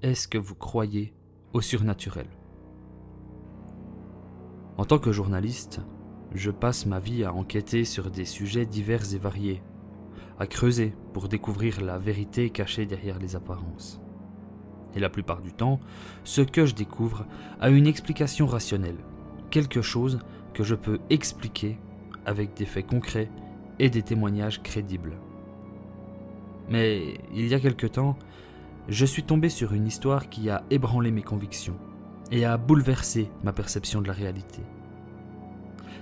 est-ce que vous croyez au surnaturel ? En tant que journaliste, je passe ma vie à enquêter sur des sujets divers et variés, à creuser pour découvrir la vérité cachée derrière les apparences. Et la plupart du temps, ce que je découvre a une explication rationnelle, quelque chose que je peux expliquer avec des faits concrets et des témoignages crédibles. Mais il y a quelque temps, je suis tombé sur une histoire qui a ébranlé mes convictions et a bouleversé ma perception de la réalité.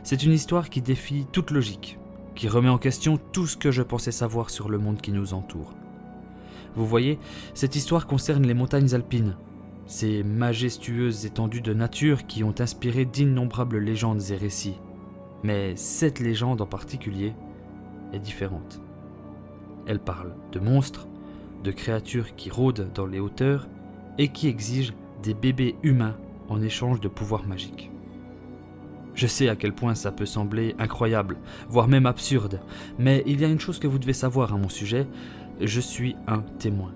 C'est une histoire qui défie toute logique, qui remet en question tout ce que je pensais savoir sur le monde qui nous entoure. Vous voyez, cette histoire concerne les montagnes alpines, ces majestueuses étendues de nature qui ont inspiré d'innombrables légendes et récits. Mais cette légende en particulier est différente. Elle parle de monstres, de créatures qui rôdent dans les hauteurs et qui exigent des bébés humains en échange de pouvoirs magiques. Je sais à quel point ça peut sembler incroyable, voire même absurde, mais il y a une chose que vous devez savoir à mon sujet, je suis un témoin.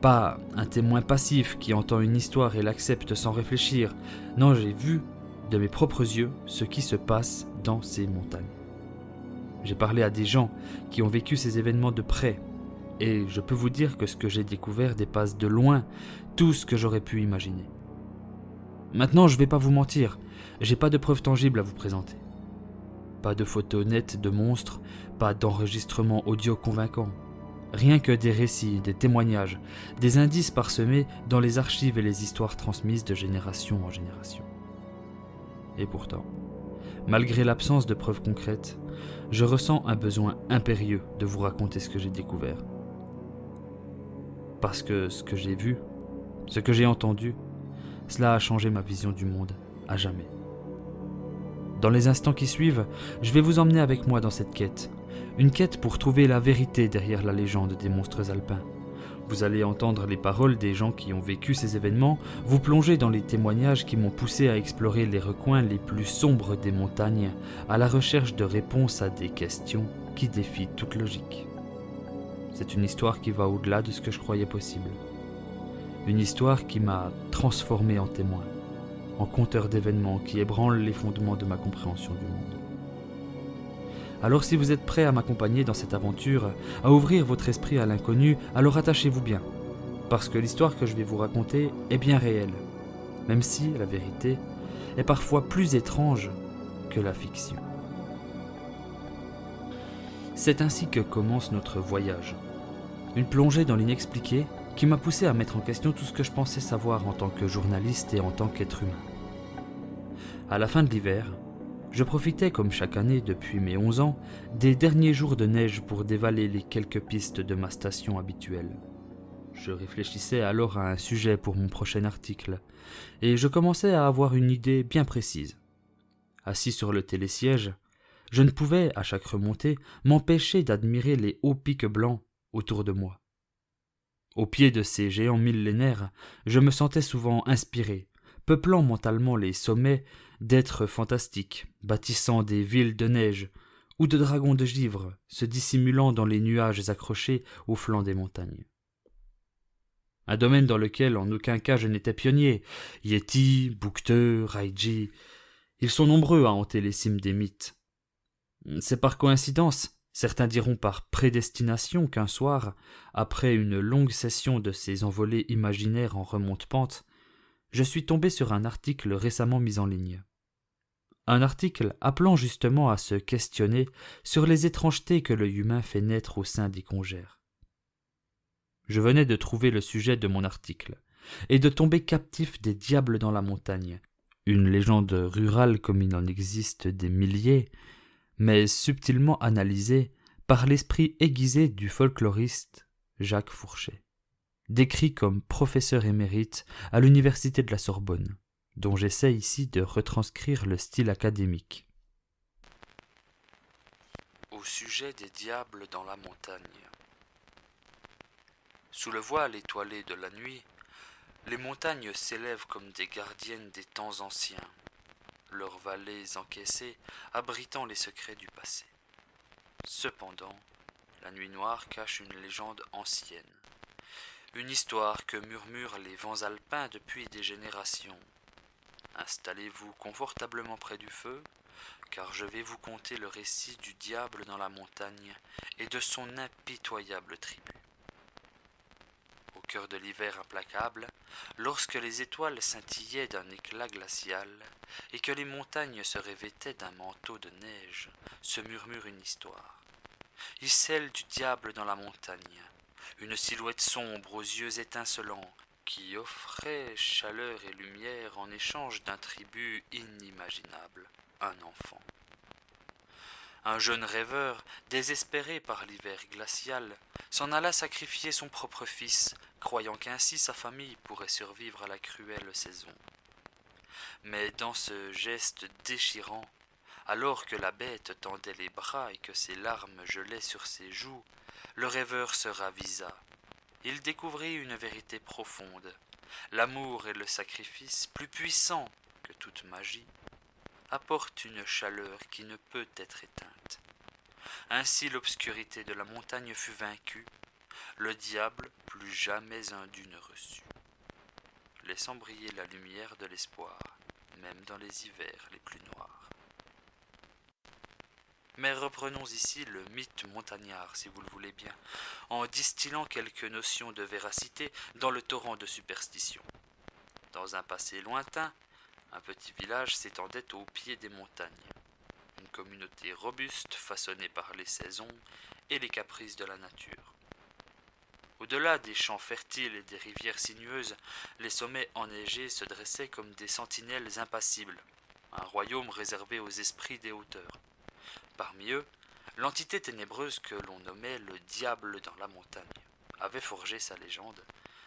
Pas un témoin passif qui entend une histoire et l'accepte sans réfléchir. Non, j'ai vu de mes propres yeux ce qui se passe dans ces montagnes. J'ai parlé à des gens qui ont vécu ces événements de près, et je peux vous dire que ce que j'ai découvert dépasse de loin tout ce que j'aurais pu imaginer. Maintenant, je ne vais pas vous mentir, j'ai pas de preuves tangibles à vous présenter. Pas de photos nettes de monstres, pas d'enregistrements audio convaincants. Rien que des récits, des témoignages, des indices parsemés dans les archives et les histoires transmises de génération en génération. Et pourtant, malgré l'absence de preuves concrètes, je ressens un besoin impérieux de vous raconter ce que j'ai découvert. Parce que ce que j'ai vu, ce que j'ai entendu, cela a changé ma vision du monde à jamais. Dans les instants qui suivent, je vais vous emmener avec moi dans cette quête. Une quête pour trouver la vérité derrière la légende des monstres alpins. Vous allez entendre les paroles des gens qui ont vécu ces événements, vous plonger dans les témoignages qui m'ont poussé à explorer les recoins les plus sombres des montagnes, à la recherche de réponses à des questions qui défient toute logique. C'est une histoire qui va au-delà de ce que je croyais possible. Une histoire qui m'a transformé en témoin, en conteur d'événements qui ébranlent les fondements de ma compréhension du monde. Alors si vous êtes prêt à m'accompagner dans cette aventure, à ouvrir votre esprit à l'inconnu, alors attachez-vous bien, parce que l'histoire que je vais vous raconter est bien réelle, même si la vérité est parfois plus étrange que la fiction. C'est ainsi que commence notre voyage, une plongée dans l'inexpliqué qui m'a poussé à mettre en question tout ce que je pensais savoir en tant que journaliste et en tant qu'être humain. À la fin de l'hiver, je profitais, comme chaque année depuis mes 11 ans, des derniers jours de neige pour dévaler les quelques pistes de ma station habituelle. Je réfléchissais alors à un sujet pour mon prochain article, et je commençais à avoir une idée bien précise. Assis sur le télésiège, je ne pouvais, à chaque remontée, m'empêcher d'admirer les hauts pics blancs autour de moi. Au pied de ces géants millénaires, je me sentais souvent inspiré, peuplant mentalement les sommets d'êtres fantastiques, bâtissant des villes de neige ou de dragons de givre, se dissimulant dans les nuages accrochés au flanc des montagnes. Un domaine dans lequel en aucun cas je n'étais pionnier. Yeti, bouqueteux, raiji, ils sont nombreux à hanter les cimes des mythes. C'est par coïncidence, certains diront par prédestination, qu'un soir, après une longue session de ces envolées imaginaires en remonte-pente, je suis tombé sur un article récemment mis en ligne. Un article appelant justement à se questionner sur les étrangetés que l'œil humain fait naître au sein des congères. Je venais de trouver le sujet de mon article, et de tomber captif des diables dans la montagne, une légende rurale comme il en existe des milliers, mais subtilement analysée par l'esprit aiguisé du folkloriste Jacques Fourchet, décrit comme professeur émérite à l'université de la Sorbonne, dont j'essaie ici de retranscrire le style académique. Au sujet des diables dans la montagne. Sous le voile étoilé de la nuit, les montagnes s'élèvent comme des gardiennes des temps anciens, leurs vallées encaissées abritant les secrets du passé. Cependant, la nuit noire cache une légende ancienne, Une histoire que murmurent les vents alpins depuis des générations. Installez-vous confortablement près du feu, car je vais vous conter le récit du diable dans la montagne et de son impitoyable tribu. Au cœur de l'hiver implacable, lorsque les étoiles scintillaient d'un éclat glacial et que les montagnes se revêtaient d'un manteau de neige, se murmure une histoire. Et celle du diable dans la montagne, une silhouette sombre aux yeux étincelants, qui offrait chaleur et lumière en échange d'un tribut inimaginable, un enfant. Un jeune rêveur, désespéré par l'hiver glacial, s'en alla sacrifier son propre fils, croyant qu'ainsi sa famille pourrait survivre à la cruelle saison. Mais dans ce geste déchirant, alors que la bête tendait les bras et que ses larmes gelaient sur ses joues, le rêveur se ravisa. Il découvrit une vérité profonde. L'amour et le sacrifice, plus puissants que toute magie, apportent une chaleur qui ne peut être éteinte. Ainsi l'obscurité de la montagne fut vaincue, le diable plus jamais indu ne reçut, laissant briller la lumière de l'espoir, même dans les hivers les plus noirs. Mais reprenons ici le mythe montagnard, si vous le voulez bien, en distillant quelques notions de véracité dans le torrent de superstition. Dans un passé lointain, un petit village s'étendait au pied des montagnes. Une communauté robuste façonnée par les saisons et les caprices de la nature. Au-delà des champs fertiles et des rivières sinueuses, les sommets enneigés se dressaient comme des sentinelles impassibles, un royaume réservé aux esprits des hauteurs. Parmi eux, l'entité ténébreuse que l'on nommait le diable dans la montagne avait forgé sa légende,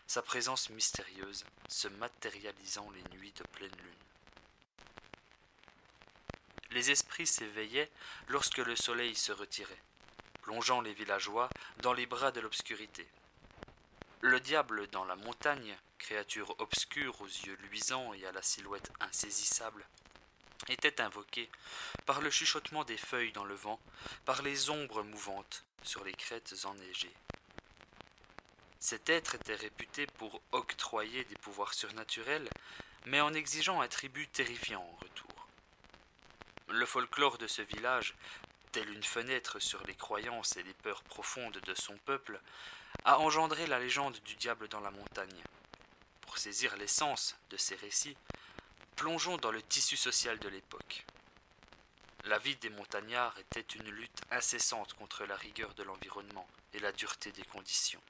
sa présence mystérieuse se matérialisant les nuits de pleine lune. Les esprits s'éveillaient lorsque le soleil se retirait, plongeant les villageois dans les bras de l'obscurité. Le diable dans la montagne, créature obscure aux yeux luisants et à la silhouette insaisissable, était invoqué par le chuchotement des feuilles dans le vent, par les ombres mouvantes sur les crêtes enneigées. Cet être était réputé pour octroyer des pouvoirs surnaturels, mais en exigeant un tribut terrifiant en retour. Le folklore de ce village, tel une fenêtre sur les croyances et les peurs profondes de son peuple, a engendré la légende du diable dans la montagne. Pour saisir l'essence de ces récits, plongeons dans le tissu social de l'époque. La vie des montagnards était une lutte incessante contre la rigueur de l'environnement et la dureté des conditions.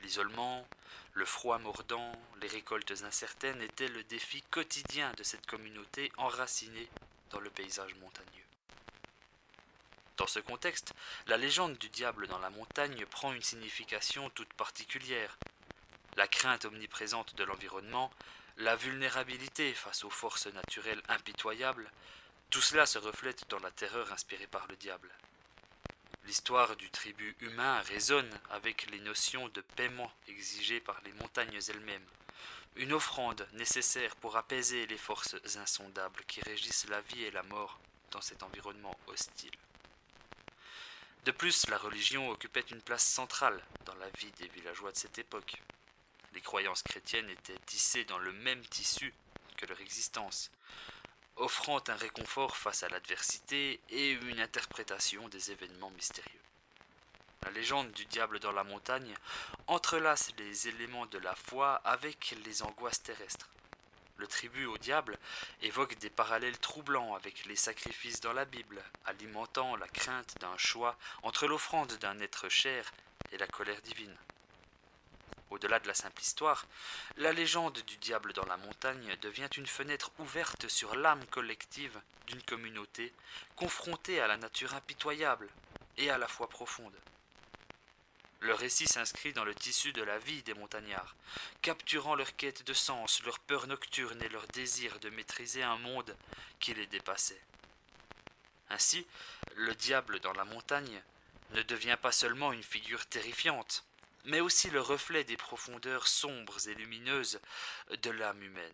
L'isolement, le froid mordant, les récoltes incertaines étaient le défi quotidien de cette communauté enracinée dans le paysage montagneux. Dans ce contexte, la légende du diable dans la montagne prend une signification toute particulière. La crainte omniprésente de l'environnement, la vulnérabilité face aux forces naturelles impitoyables, tout cela se reflète dans la terreur inspirée par le diable. L'histoire du tribut humain résonne avec les notions de paiement exigées par les montagnes elles-mêmes, une offrande nécessaire pour apaiser les forces insondables qui régissent la vie et la mort dans cet environnement hostile. De plus, la religion occupait une place centrale dans la vie des villageois de cette époque. Les croyances chrétiennes étaient tissées dans le même tissu que leur existence, offrant un réconfort face à l'adversité et une interprétation des événements mystérieux. La légende du diable dans la montagne entrelace les éléments de la foi avec les angoisses terrestres. Le tribut au diable évoque des parallèles troublants avec les sacrifices dans la Bible, alimentant la crainte d'un choix entre l'offrande d'un être cher et la colère divine. Au-delà de la simple histoire, la légende du diable dans la montagne devient une fenêtre ouverte sur l'âme collective d'une communauté confrontée à la nature impitoyable et à la foi profonde. Le récit s'inscrit dans le tissu de la vie des montagnards, capturant leur quête de sens, leur peur nocturne et leur désir de maîtriser un monde qui les dépassait. Ainsi, le diable dans la montagne ne devient pas seulement une figure terrifiante, mais aussi le reflet des profondeurs sombres et lumineuses de l'âme humaine.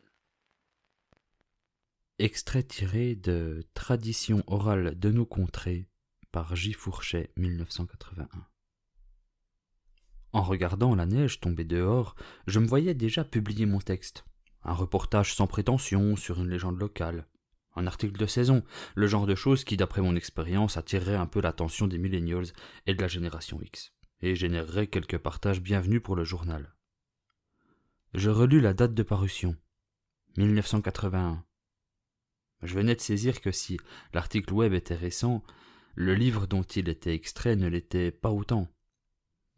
Extrait tiré de Tradition orale de nos contrées par J. Fourchet, 1981. En regardant la neige tomber dehors, je me voyais déjà publier mon texte. Un reportage sans prétention sur une légende locale. Un article de saison, le genre de choses qui, d'après mon expérience, attirerait un peu l'attention des millennials et de la génération X, et générerait quelques partages bienvenus pour le journal. Je relus la date de parution, 1981. Je venais de saisir que si l'article web était récent, le livre dont il était extrait ne l'était pas autant.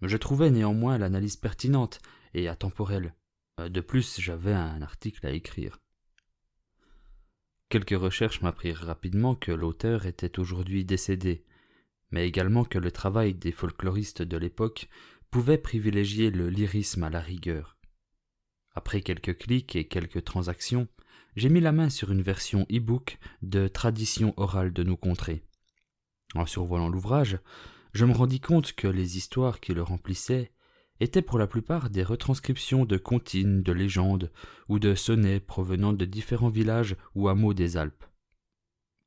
Je trouvais néanmoins l'analyse pertinente et atemporelle. De plus, j'avais un article à écrire. Quelques recherches m'apprirent rapidement que l'auteur était aujourd'hui décédé, mais également que le travail des folkloristes de l'époque pouvait privilégier le lyrisme à la rigueur. Après quelques clics et quelques transactions, j'ai mis la main sur une version e-book de Traditions orales de nos contrées. En survolant l'ouvrage, je me rendis compte que les histoires qui le remplissaient étaient pour la plupart des retranscriptions de comptines, de légendes ou de sonnets provenant de différents villages ou hameaux des Alpes.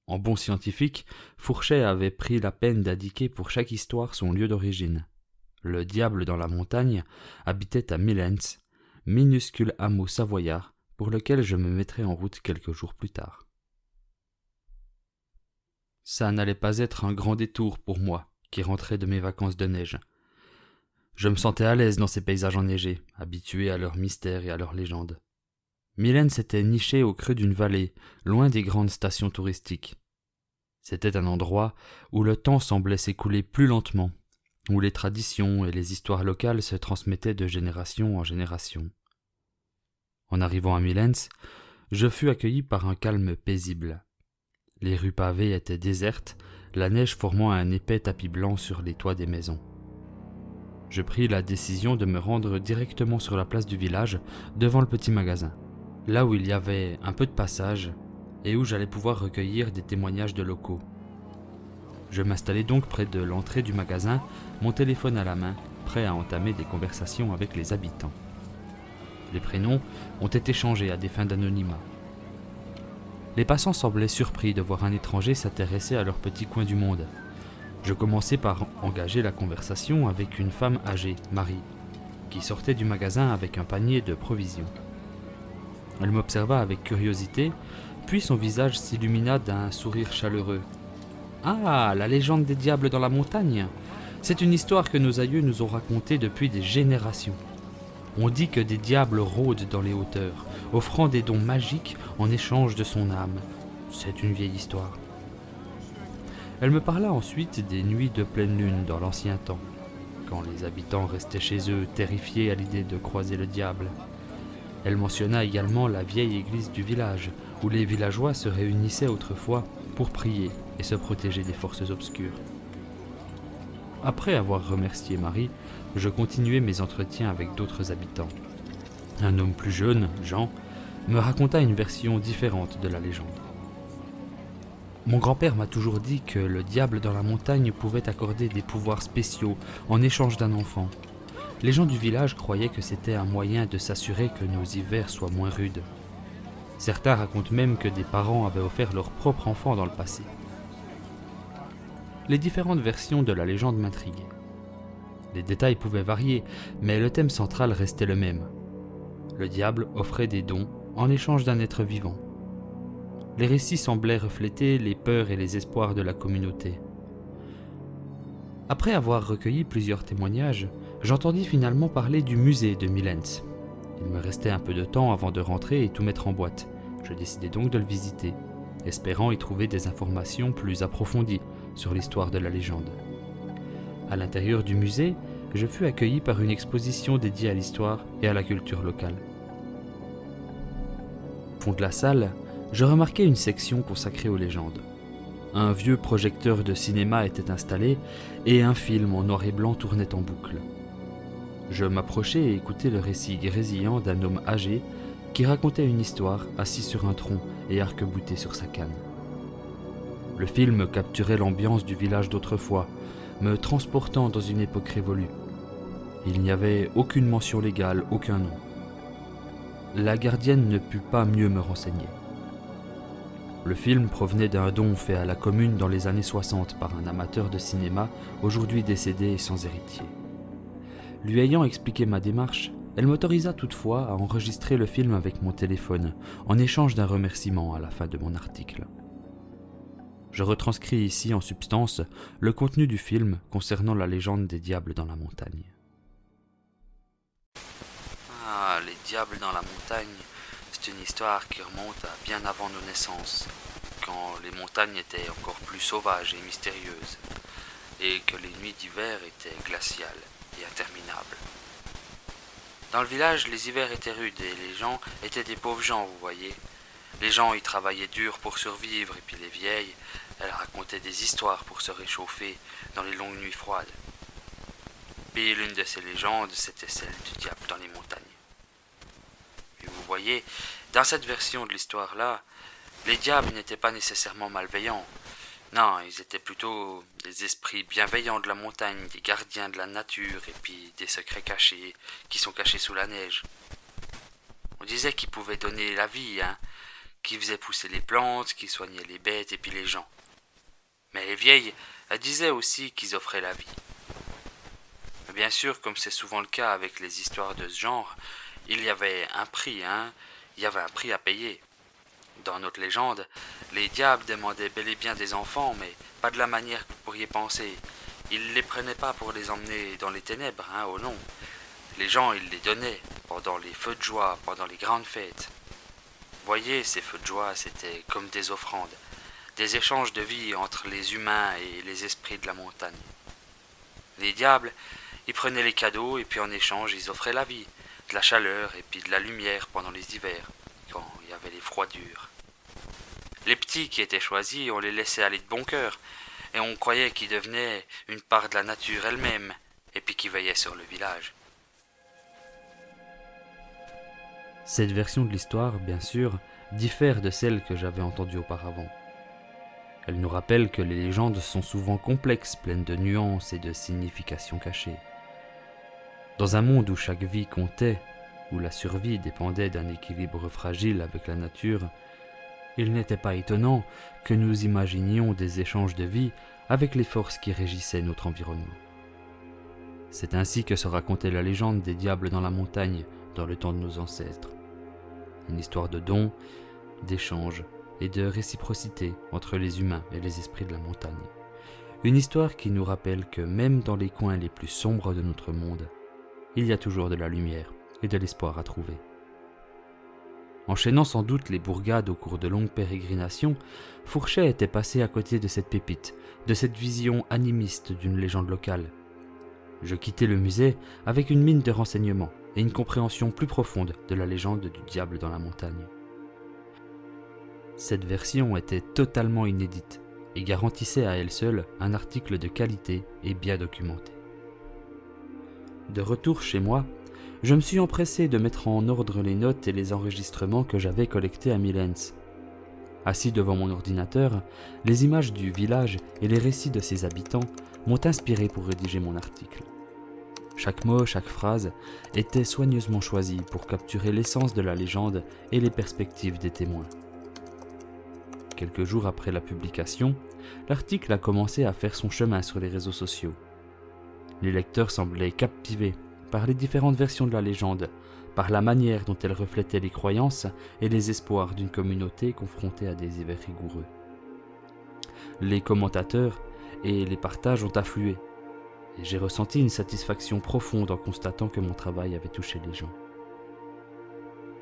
En bon scientifique, Fourchet avait pris la peine d'indiquer pour chaque histoire son lieu d'origine. Le diable dans la montagne habitait à Millens, minuscule hameau savoyard pour lequel je me mettrai en route quelques jours plus tard. Ça n'allait pas être un grand détour pour moi, qui rentrais de mes vacances de neige. Je me sentais à l'aise dans ces paysages enneigés, habitué à leurs mystères et à leurs légendes. Millens était niché au creux d'une vallée, loin des grandes stations touristiques. C'était un endroit où le temps semblait s'écouler plus lentement, où les traditions et les histoires locales se transmettaient de génération en génération. En arrivant à Millens, je fus accueilli par un calme paisible. Les rues pavées étaient désertes, la neige formant un épais tapis blanc sur les toits des maisons. Je pris la décision de me rendre directement sur la place du village, devant le petit magasin, là où il y avait un peu de passage et où j'allais pouvoir recueillir des témoignages de locaux. Je m'installai donc près de l'entrée du magasin, mon téléphone à la main, prêt à entamer des conversations avec les habitants. Les prénoms ont été changés à des fins d'anonymat. Les passants semblaient surpris de voir un étranger s'intéresser à leur petit coin du monde. Je commençai par engager la conversation avec une femme âgée, Marie, qui sortait du magasin avec un panier de provisions. Elle m'observa avec curiosité, puis son visage s'illumina d'un sourire chaleureux. « Ah, la légende des diables dans la montagne! C'est une histoire que nos aïeux nous ont racontée depuis des générations. On dit que des diables rôdent dans les hauteurs, offrant des dons magiques en échange de son âme. C'est une vieille histoire. » Elle me parla ensuite des nuits de pleine lune dans l'ancien temps, quand les habitants restaient chez eux, terrifiés à l'idée de croiser le diable. Elle mentionna également la vieille église du village, où les villageois se réunissaient autrefois pour prier et se protéger des forces obscures. Après avoir remercié Marie, je continuai mes entretiens avec d'autres habitants. Un homme plus jeune, Jean, me raconta une version différente de la légende. Mon grand-père m'a toujours dit que le diable dans la montagne pouvait accorder des pouvoirs spéciaux en échange d'un enfant. Les gens du village croyaient que c'était un moyen de s'assurer que nos hivers soient moins rudes. Certains racontent même que des parents avaient offert leur propre enfant dans le passé. Les différentes versions de la légende m'intriguaient. Les détails pouvaient varier, mais le thème central restait le même. Le diable offrait des dons en échange d'un être vivant. Les récits semblaient refléter les peurs et les espoirs de la communauté. Après avoir recueilli plusieurs témoignages, j'entendis finalement parler du musée de Millens. Il me restait un peu de temps avant de rentrer et tout mettre en boîte. Je décidai donc de le visiter, espérant y trouver des informations plus approfondies sur l'histoire de la légende. À l'intérieur du musée, je fus accueilli par une exposition dédiée à l'histoire et à la culture locale. Au fond de la salle, je remarquai une section consacrée aux légendes. Un vieux projecteur de cinéma était installé et un film en noir et blanc tournait en boucle. Je m'approchai et écoutai le récit grésillant d'un homme âgé qui racontait une histoire assis sur un tronc et arc-bouté sur sa canne. Le film capturait l'ambiance du village d'autrefois, me transportant dans une époque révolue. Il n'y avait aucune mention légale, aucun nom. La gardienne ne put pas mieux me renseigner. Le film provenait d'un don fait à la commune dans les années 60 par un amateur de cinéma, aujourd'hui décédé et sans héritier. Lui ayant expliqué ma démarche, elle m'autorisa toutefois à enregistrer le film avec mon téléphone, en échange d'un remerciement à la fin de mon article. Je retranscris ici en substance le contenu du film concernant la légende des diables dans la montagne. Ah, les diables dans la montagne, c'est une histoire qui remonte à bien avant nos naissances, quand les montagnes étaient encore plus sauvages et mystérieuses, et que les nuits d'hiver étaient glaciales et interminables. Dans le village, les hivers étaient rudes et les gens étaient des pauvres gens, vous voyez. Les gens y travaillaient dur pour survivre, et puis les vieilles, elles racontaient des histoires pour se réchauffer dans les longues nuits froides. Puis l'une de ces légendes, c'était celle du diable dans les montagnes. Et vous voyez, dans cette version de l'histoire-là, les diables n'étaient pas nécessairement malveillants. Non, ils étaient plutôt des esprits bienveillants de la montagne, des gardiens de la nature, et puis des secrets cachés, qui sont cachés sous la neige. On disait qu'ils pouvaient donner la vie, qu'ils faisaient pousser les plantes, qu'ils soignaient les bêtes et puis les gens. Mais les vieilles, elles disaient aussi qu'ils offraient la vie. Mais bien sûr, comme c'est souvent le cas avec les histoires de ce genre, il y avait un prix, il y avait un prix à payer. Dans notre légende, les diables demandaient bel et bien des enfants, mais pas de la manière que vous pourriez penser. Ils ne les prenaient pas pour les emmener dans les ténèbres, oh non. Les gens, ils les donnaient pendant les feux de joie, pendant les grandes fêtes. Voyez, ces feux de joie, c'était comme des offrandes, des échanges de vie entre les humains et les esprits de la montagne. Les diables, ils prenaient les cadeaux et puis en échange, ils offraient la vie, de la chaleur et puis de la lumière pendant les hivers, quand il y avait les froidures. Les petits qui étaient choisis, on les laissait aller de bon cœur, et on croyait qu'ils devenaient une part de la nature elle-même, et puis qu'ils veillaient sur le village. Cette version de l'histoire, bien sûr, diffère de celle que j'avais entendue auparavant. Elle nous rappelle que les légendes sont souvent complexes, pleines de nuances et de significations cachées. Dans un monde où chaque vie comptait, où la survie dépendait d'un équilibre fragile avec la nature, il n'était pas étonnant que nous imaginions des échanges de vie avec les forces qui régissaient notre environnement. C'est ainsi que se racontait la légende des diables dans la montagne dans le temps de nos ancêtres. Une histoire de dons, d'échanges et de réciprocité entre les humains et les esprits de la montagne. Une histoire qui nous rappelle que même dans les coins les plus sombres de notre monde, il y a toujours de la lumière et de l'espoir à trouver. Enchaînant sans doute les bourgades au cours de longues pérégrinations, Fourchet était passé à côté de cette pépite, de cette vision animiste d'une légende locale. Je quittai le musée avec une mine de renseignements et une compréhension plus profonde de la légende du diable dans la montagne. Cette version était totalement inédite et garantissait à elle seule un article de qualité et bien documenté. De retour chez moi, je me suis empressé de mettre en ordre les notes et les enregistrements que j'avais collectés à Milens. Assis devant mon ordinateur, les images du village et les récits de ses habitants m'ont inspiré pour rédiger mon article. Chaque mot, chaque phrase était soigneusement choisi pour capturer l'essence de la légende et les perspectives des témoins. Quelques jours après la publication, l'article a commencé à faire son chemin sur les réseaux sociaux. Les lecteurs semblaient captivés par les différentes versions de la légende, par la manière dont elle reflétait les croyances et les espoirs d'une communauté confrontée à des hivers rigoureux. Les commentateurs et les partages ont afflué, et j'ai ressenti une satisfaction profonde en constatant que mon travail avait touché les gens.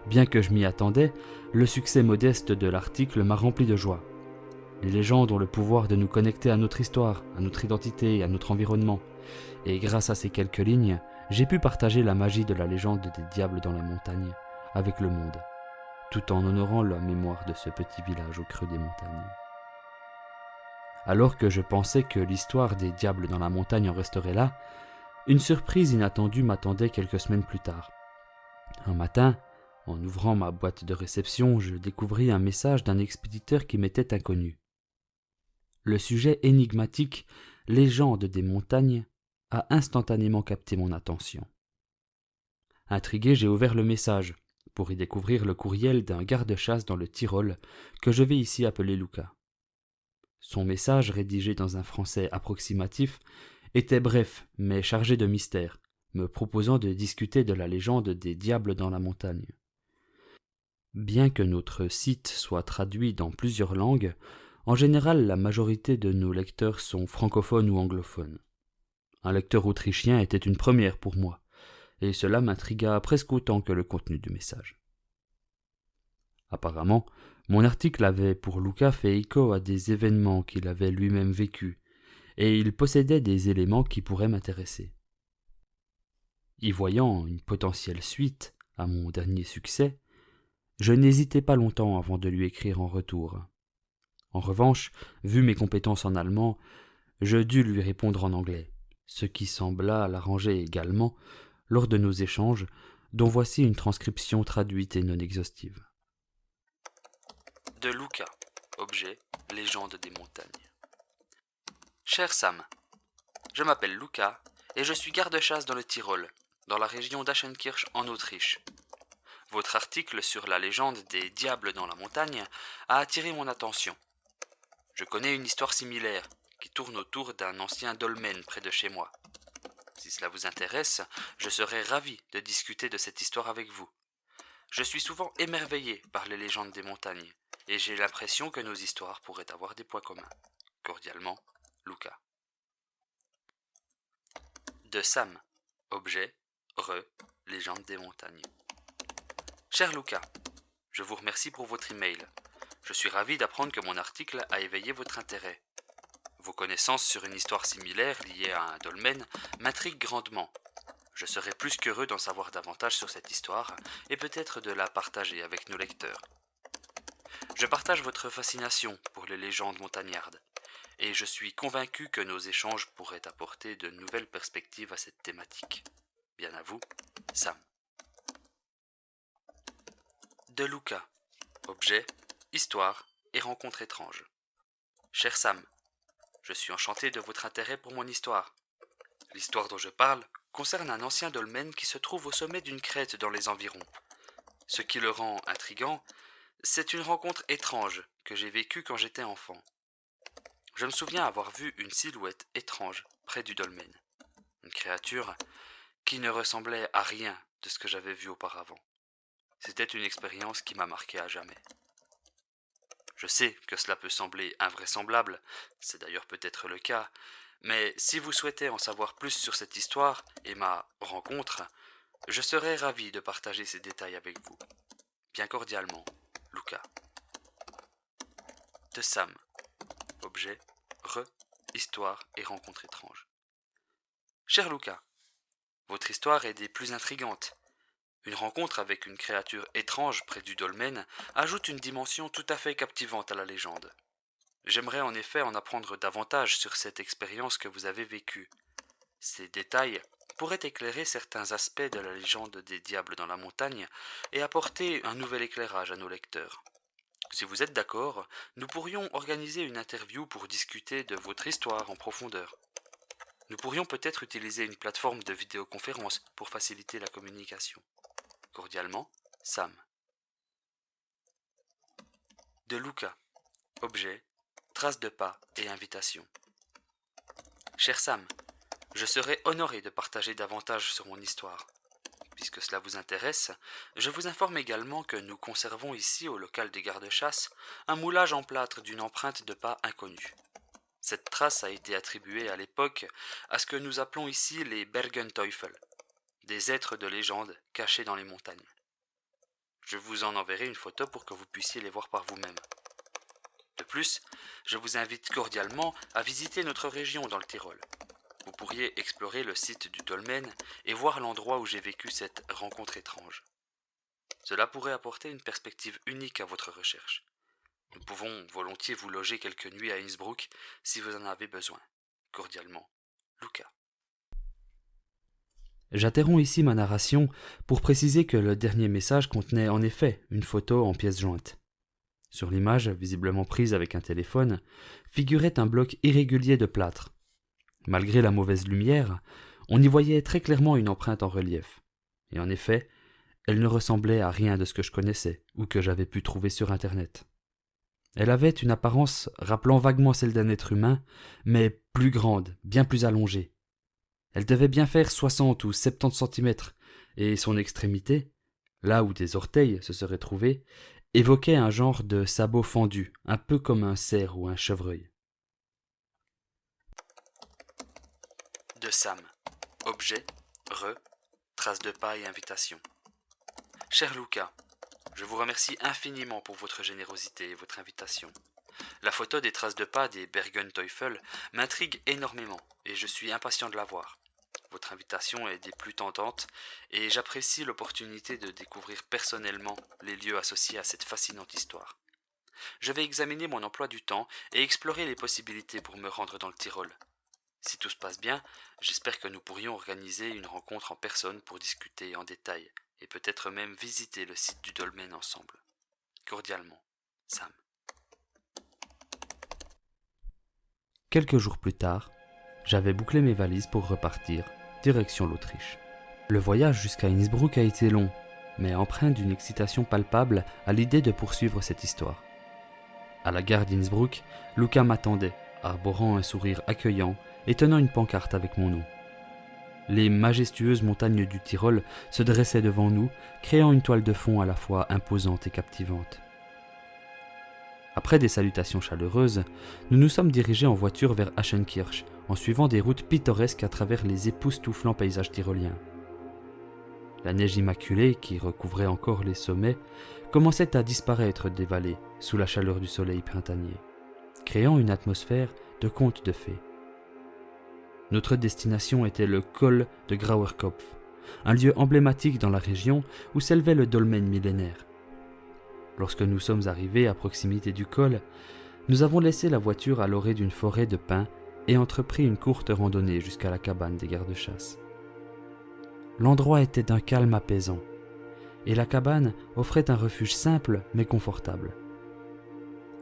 Bien que je m'y attendais, le succès modeste de l'article m'a rempli de joie. Les légendes ont le pouvoir de nous connecter à notre histoire, à notre identité et à notre environnement, et grâce à ces quelques lignes, j'ai pu partager la magie de la légende des diables dans les montagnes avec le monde, tout en honorant la mémoire de ce petit village au creux des montagnes. Alors que je pensais que l'histoire des diables dans la montagne en resterait là, une surprise inattendue m'attendait quelques semaines plus tard. Un matin, en ouvrant ma boîte de réception, je découvris un message d'un expéditeur qui m'était inconnu. Le sujet énigmatique « Légende des montagnes » a instantanément capté mon attention. Intrigué, j'ai ouvert le message pour y découvrir le courriel d'un garde-chasse dans le Tyrol que je vais ici appeler Luca. Son message, rédigé dans un français approximatif, était bref mais chargé de mystère, me proposant de discuter de la légende des diables dans la montagne. Bien que notre site soit traduit dans plusieurs langues, en général la majorité de nos lecteurs sont francophones ou anglophones. Un lecteur autrichien était une première pour moi, et cela m'intrigua presque autant que le contenu du message. Apparemment, mon article avait pour Luca fait écho à des événements qu'il avait lui-même vécus, et il possédait des éléments qui pourraient m'intéresser. Y voyant une potentielle suite à mon dernier succès, je n'hésitai pas longtemps avant de lui écrire en retour. En revanche, vu mes compétences en allemand, je dus lui répondre en anglais, ce qui sembla l'arranger également lors de nos échanges, dont voici une transcription traduite et non exhaustive. De Luca, objet, légende des montagnes. Cher Sam, je m'appelle Luca et je suis garde-chasse dans le Tyrol, dans la région d'Aschenkirch en Autriche. Votre article sur la légende des diables dans la montagne a attiré mon attention. Je connais une histoire similaire qui tourne autour d'un ancien dolmen près de chez moi. Si cela vous intéresse, je serais ravi de discuter de cette histoire avec vous. Je suis souvent émerveillé par les légendes des montagnes et j'ai l'impression que nos histoires pourraient avoir des points communs. Cordialement, Luca. De Sam, objet, légende des montagnes. Cher Luca, je vous remercie pour votre email. Je suis ravi d'apprendre que mon article a éveillé votre intérêt. Vos connaissances sur une histoire similaire liée à un dolmen m'intriguent grandement. Je serais plus qu'heureux d'en savoir davantage sur cette histoire et peut-être de la partager avec nos lecteurs. Je partage votre fascination pour les légendes montagnardes et je suis convaincu que nos échanges pourraient apporter de nouvelles perspectives à cette thématique. Bien à vous, Sam. De Luca, objet, histoire et rencontre étrange. Cher Sam, je suis enchanté de votre intérêt pour mon histoire. L'histoire dont je parle concerne un ancien dolmen qui se trouve au sommet d'une crête dans les environs. Ce qui le rend intriguant, c'est une rencontre étrange que j'ai vécue quand j'étais enfant. Je me souviens avoir vu une silhouette étrange près du dolmen. Une créature qui ne ressemblait à rien de ce que j'avais vu auparavant. C'était une expérience qui m'a marqué à jamais. Je sais que cela peut sembler invraisemblable, c'est d'ailleurs peut-être le cas, mais si vous souhaitez en savoir plus sur cette histoire et ma rencontre, je serais ravi de partager ces détails avec vous. Bien cordialement, Luca. De Sam, objet, histoire et rencontre étrange. Cher Luca, votre histoire est des plus intrigantes. Une rencontre avec une créature étrange près du dolmen ajoute une dimension tout à fait captivante à la légende. J'aimerais en effet en apprendre davantage sur cette expérience que vous avez vécue. Ces détails pourraient éclairer certains aspects de la légende des diables dans la montagne et apporter un nouvel éclairage à nos lecteurs. Si vous êtes d'accord, nous pourrions organiser une interview pour discuter de votre histoire en profondeur. Nous pourrions peut-être utiliser une plateforme de vidéoconférence pour faciliter la communication. Cordialement, Sam. De Luca, objet, traces de pas et invitation. Cher Sam, je serais honoré de partager davantage sur mon histoire. Puisque cela vous intéresse, je vous informe également que nous conservons ici, au local des gardes-chasse, un moulage en plâtre d'une empreinte de pas inconnue. Cette trace a été attribuée à l'époque à ce que nous appelons ici les Bergenteufel, des êtres de légende cachés dans les montagnes. Je vous en enverrai une photo pour que vous puissiez les voir par vous-même. De plus, je vous invite cordialement à visiter notre région dans le Tyrol. Vous pourriez explorer le site du dolmen et voir l'endroit où j'ai vécu cette rencontre étrange. Cela pourrait apporter une perspective unique à votre recherche. Nous pouvons volontiers vous loger quelques nuits à Innsbruck si vous en avez besoin. Cordialement, Luca. J'interromps ici ma narration pour préciser que le dernier message contenait en effet une photo en pièces jointes. Sur l'image, visiblement prise avec un téléphone, figurait un bloc irrégulier de plâtre. Malgré la mauvaise lumière, on y voyait très clairement une empreinte en relief. Et en effet, elle ne ressemblait à rien de ce que je connaissais ou que j'avais pu trouver sur Internet. Elle avait une apparence rappelant vaguement celle d'un être humain, mais plus grande, bien plus allongée. Elle devait bien faire 60 ou 70 centimètres, et son extrémité, là où des orteils se seraient trouvés, évoquait un genre de sabot fendu, un peu comme un cerf ou un chevreuil. De Sam. Objet, trace de pas et invitation. Cher Lucas, je vous remercie infiniment pour votre générosité et votre invitation. La photo des traces de pas des Bergen-Teufel m'intrigue énormément et je suis impatient de la voir. Votre invitation est des plus tentantes et j'apprécie l'opportunité de découvrir personnellement les lieux associés à cette fascinante histoire. Je vais examiner mon emploi du temps et explorer les possibilités pour me rendre dans le Tyrol. Si tout se passe bien, j'espère que nous pourrions organiser une rencontre en personne pour discuter en détail et peut-être même visiter le site du dolmen ensemble. Cordialement, Sam. Quelques jours plus tard, j'avais bouclé mes valises pour repartir, direction l'Autriche. Le voyage jusqu'à Innsbruck a été long, mais empreint d'une excitation palpable à l'idée de poursuivre cette histoire. À la gare d'Innsbruck, Lucas m'attendait, arborant un sourire accueillant et tenant une pancarte avec mon nom. Les majestueuses montagnes du Tyrol se dressaient devant nous, créant une toile de fond à la fois imposante et captivante. Après des salutations chaleureuses, nous nous sommes dirigés en voiture vers Aschenkirch, en suivant des routes pittoresques à travers les époustouflants paysages tyroliens. La neige immaculée, qui recouvrait encore les sommets, commençait à disparaître des vallées sous la chaleur du soleil printanier, créant une atmosphère de conte de fées. Notre destination était le col de Grauerkopf, un lieu emblématique dans la région où s'élevait le dolmen millénaire. Lorsque nous sommes arrivés à proximité du col, nous avons laissé la voiture à l'orée d'une forêt de pins et entrepris une courte randonnée jusqu'à la cabane des gardes-chasse. L'endroit était d'un calme apaisant, et la cabane offrait un refuge simple mais confortable.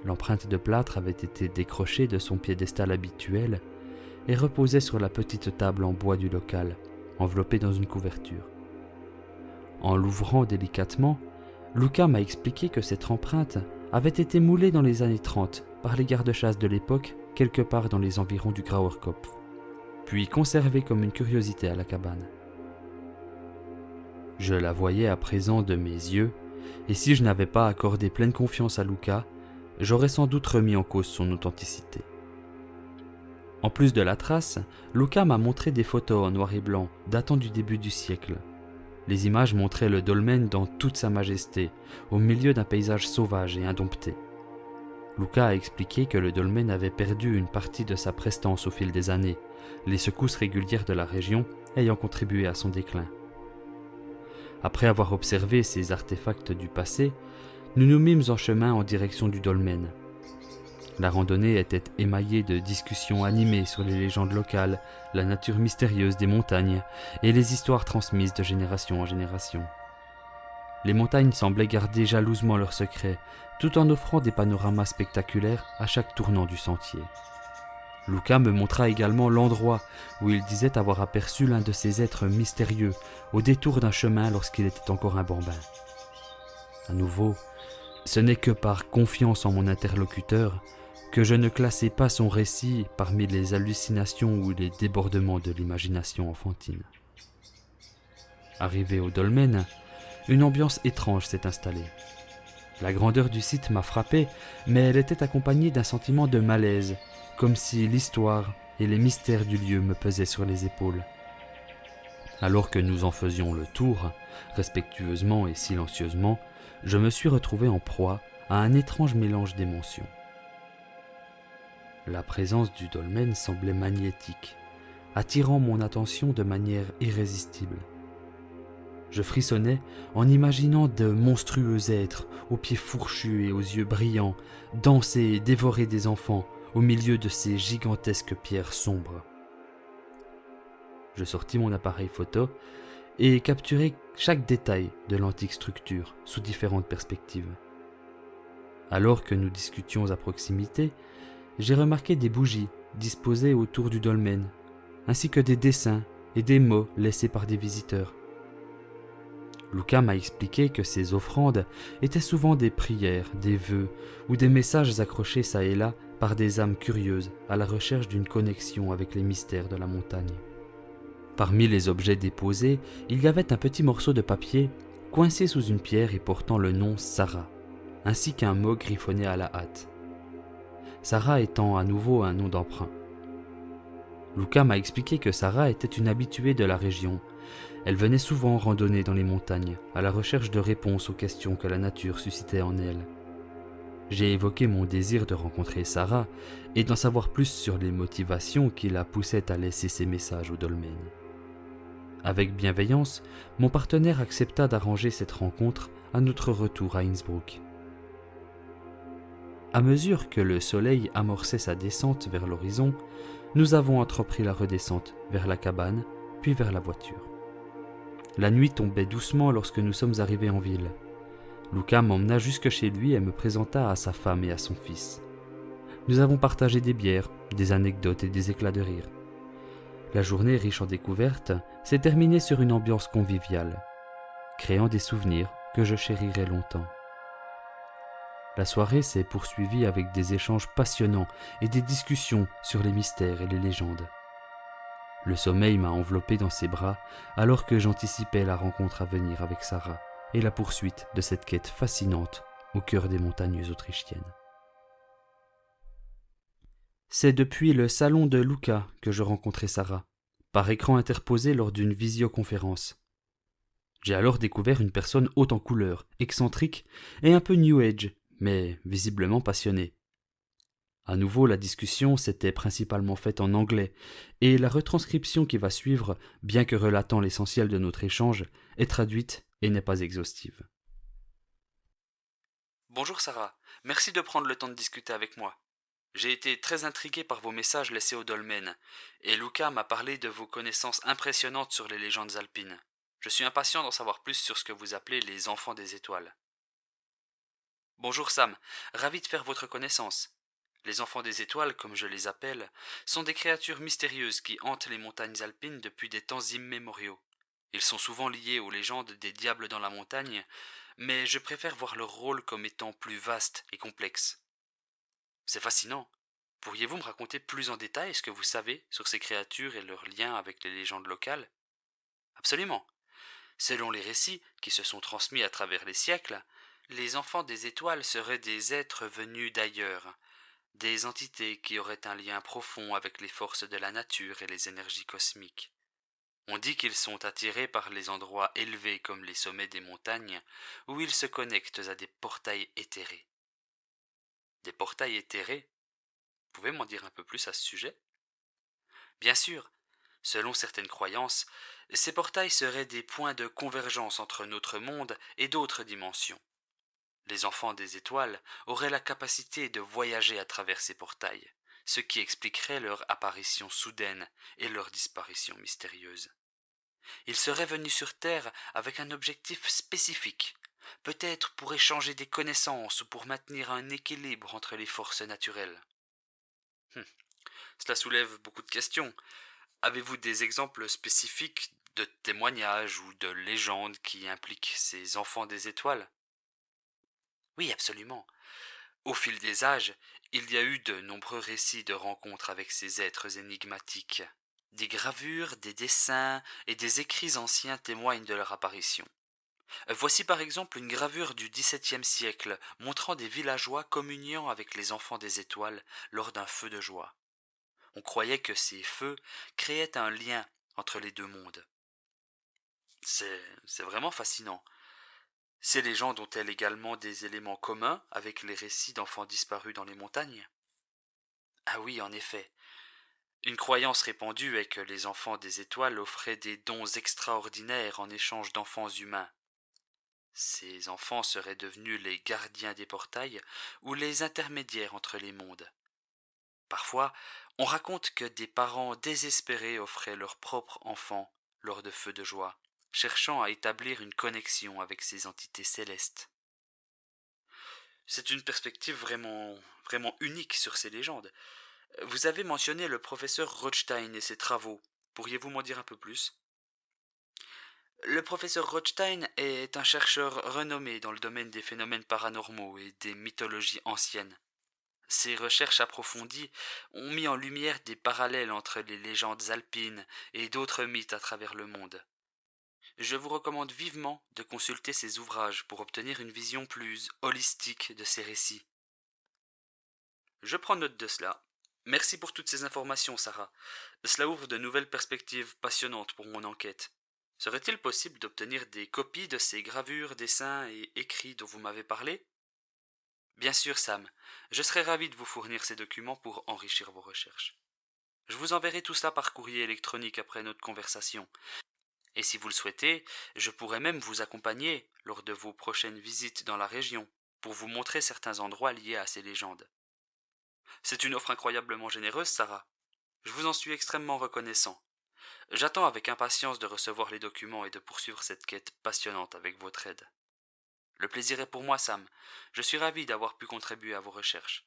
L'empreinte de plâtre avait été décrochée de son piédestal habituel et reposait sur la petite table en bois du local, enveloppée dans une couverture. En l'ouvrant délicatement, Lucas m'a expliqué que cette empreinte avait été moulée dans les années 30 par les gardes-chasse de l'époque, quelque part dans les environs du Grauerkopf, puis conservée comme une curiosité à la cabane. Je la voyais à présent de mes yeux, et si je n'avais pas accordé pleine confiance à Lucas, j'aurais sans doute remis en cause son authenticité. En plus de la trace, Lucas m'a montré des photos en noir et blanc datant du début du siècle. Les images montraient le dolmen dans toute sa majesté, au milieu d'un paysage sauvage et indompté. Lucas a expliqué que le dolmen avait perdu une partie de sa prestance au fil des années, les secousses régulières de la région ayant contribué à son déclin. Après avoir observé ces artefacts du passé, nous nous mîmes en chemin en direction du dolmen. La randonnée était émaillée de discussions animées sur les légendes locales, la nature mystérieuse des montagnes et les histoires transmises de génération en génération. Les montagnes semblaient garder jalousement leurs secrets, tout en offrant des panoramas spectaculaires à chaque tournant du sentier. Lucas me montra également l'endroit où il disait avoir aperçu l'un de ces êtres mystérieux au détour d'un chemin lorsqu'il était encore un bambin. À nouveau, ce n'est que par confiance en mon interlocuteur que je ne classais pas son récit parmi les hallucinations ou les débordements de l'imagination enfantine. Arrivé au dolmen, une ambiance étrange s'est installée. La grandeur du site m'a frappé, mais elle était accompagnée d'un sentiment de malaise, comme si l'histoire et les mystères du lieu me pesaient sur les épaules. Alors que nous en faisions le tour, respectueusement et silencieusement, je me suis retrouvé en proie à un étrange mélange d'émotions. La présence du dolmen semblait magnétique, attirant mon attention de manière irrésistible. Je frissonnais en imaginant de monstrueux êtres aux pieds fourchus et aux yeux brillants danser et dévorer des enfants au milieu de ces gigantesques pierres sombres. Je sortis mon appareil photo et capturai chaque détail de l'antique structure sous différentes perspectives. Alors que nous discutions à proximité, j'ai remarqué des bougies disposées autour du dolmen, ainsi que des dessins et des mots laissés par des visiteurs. Lucas m'a expliqué que ces offrandes étaient souvent des prières, des vœux ou des messages accrochés çà et là par des âmes curieuses à la recherche d'une connexion avec les mystères de la montagne. Parmi les objets déposés, il y avait un petit morceau de papier coincé sous une pierre et portant le nom Sarah, ainsi qu'un mot griffonné à la hâte. Sarah étant à nouveau un nom d'emprunt. Luca m'a expliqué que Sarah était une habituée de la région. Elle venait souvent randonner dans les montagnes, à la recherche de réponses aux questions que la nature suscitait en elle. J'ai évoqué mon désir de rencontrer Sarah et d'en savoir plus sur les motivations qui la poussaient à laisser ses messages au dolmen. Avec bienveillance, mon partenaire accepta d'arranger cette rencontre à notre retour à Innsbruck. À mesure que le soleil amorçait sa descente vers l'horizon, nous avons entrepris la redescente vers la cabane, puis vers la voiture. La nuit tombait doucement lorsque nous sommes arrivés en ville. Luca m'emmena jusque chez lui et me présenta à sa femme et à son fils. Nous avons partagé des bières, des anecdotes et des éclats de rire. La journée riche en découvertes s'est terminée sur une ambiance conviviale, créant des souvenirs que je chérirai longtemps. La soirée s'est poursuivie avec des échanges passionnants et des discussions sur les mystères et les légendes. Le sommeil m'a enveloppé dans ses bras alors que j'anticipais la rencontre à venir avec Sarah et la poursuite de cette quête fascinante au cœur des montagnes autrichiennes. C'est depuis le salon de Luca que je rencontrai Sarah, par écran interposé lors d'une visioconférence. J'ai alors découvert une personne haute en couleurs, excentrique et un peu New Age, mais visiblement passionnée. À nouveau, la discussion s'était principalement faite en anglais, et la retranscription qui va suivre, bien que relatant l'essentiel de notre échange, est traduite et n'est pas exhaustive. Bonjour Sarah, merci de prendre le temps de discuter avec moi. J'ai été très intrigué par vos messages laissés au dolmen, et Luca m'a parlé de vos connaissances impressionnantes sur les légendes alpines. Je suis impatient d'en savoir plus sur ce que vous appelez les enfants des étoiles. Bonjour Sam, ravi de faire votre connaissance. Les enfants des étoiles, comme je les appelle, sont des créatures mystérieuses qui hantent les montagnes alpines depuis des temps immémoriaux. Ils sont souvent liés aux légendes des diables dans la montagne, mais je préfère voir leur rôle comme étant plus vaste et complexe. C'est fascinant. Pourriez-vous me raconter plus en détail ce que vous savez sur ces créatures et leurs liens avec les légendes locales? Absolument. Selon les récits qui se sont transmis à travers les siècles, les enfants des étoiles seraient des êtres venus d'ailleurs, des entités qui auraient un lien profond avec les forces de la nature et les énergies cosmiques. On dit qu'ils sont attirés par les endroits élevés comme les sommets des montagnes, où ils se connectent à des portails éthérés. Des portails éthérés? Vous pouvez m'en dire un peu plus à ce sujet? Bien sûr, selon certaines croyances, ces portails seraient des points de convergence entre notre monde et d'autres dimensions. Les enfants des étoiles auraient la capacité de voyager à travers ces portails, ce qui expliquerait leur apparition soudaine et leur disparition mystérieuse. Ils seraient venus sur Terre avec un objectif spécifique, peut-être pour échanger des connaissances ou pour maintenir un équilibre entre les forces naturelles. Cela soulève beaucoup de questions. Avez-vous des exemples spécifiques de témoignages ou de légendes qui impliquent ces enfants des étoiles? Oui, absolument. Au fil des âges, il y a eu de nombreux récits de rencontres avec ces êtres énigmatiques. Des gravures, des dessins et des écrits anciens témoignent de leur apparition. Voici par exemple une gravure du XVIIe siècle montrant des villageois communiant avec les enfants des étoiles lors d'un feu de joie. On croyait que ces feux créaient un lien entre les deux mondes. C'est vraiment fascinant. Ces légendes ont-elles également des éléments communs avec les récits d'enfants disparus dans les montagnes? Ah oui, en effet. Une croyance répandue est que les enfants des étoiles offraient des dons extraordinaires en échange d'enfants humains. Ces enfants seraient devenus les gardiens des portails ou les intermédiaires entre les mondes. Parfois, on raconte que des parents désespérés offraient leurs propres enfants lors de feux de joie, cherchant à établir une connexion avec ces entités célestes. C'est une perspective vraiment unique sur ces légendes. Vous avez mentionné le professeur Rothstein et ses travaux. Pourriez-vous m'en dire un peu plus? Le professeur Rothstein est un chercheur renommé dans le domaine des phénomènes paranormaux et des mythologies anciennes. Ces recherches approfondies ont mis en lumière des parallèles entre les légendes alpines et d'autres mythes à travers le monde. Je vous recommande vivement de consulter ces ouvrages pour obtenir une vision plus holistique de ces récits. Je prends note de cela. Merci pour toutes ces informations, Sarah. Cela ouvre de nouvelles perspectives passionnantes pour mon enquête. Serait-il possible d'obtenir des copies de ces gravures, dessins et écrits dont vous m'avez parlé? Bien sûr, Sam. Je serai ravi de vous fournir ces documents pour enrichir vos recherches. Je vous enverrai tout cela par courrier électronique après notre conversation. Et si vous le souhaitez, je pourrai même vous accompagner lors de vos prochaines visites dans la région pour vous montrer certains endroits liés à ces légendes. C'est une offre incroyablement généreuse, Sarah. Je vous en suis extrêmement reconnaissant. J'attends avec impatience de recevoir les documents et de poursuivre cette quête passionnante avec votre aide. Le plaisir est pour moi, Sam. Je suis ravi d'avoir pu contribuer à vos recherches.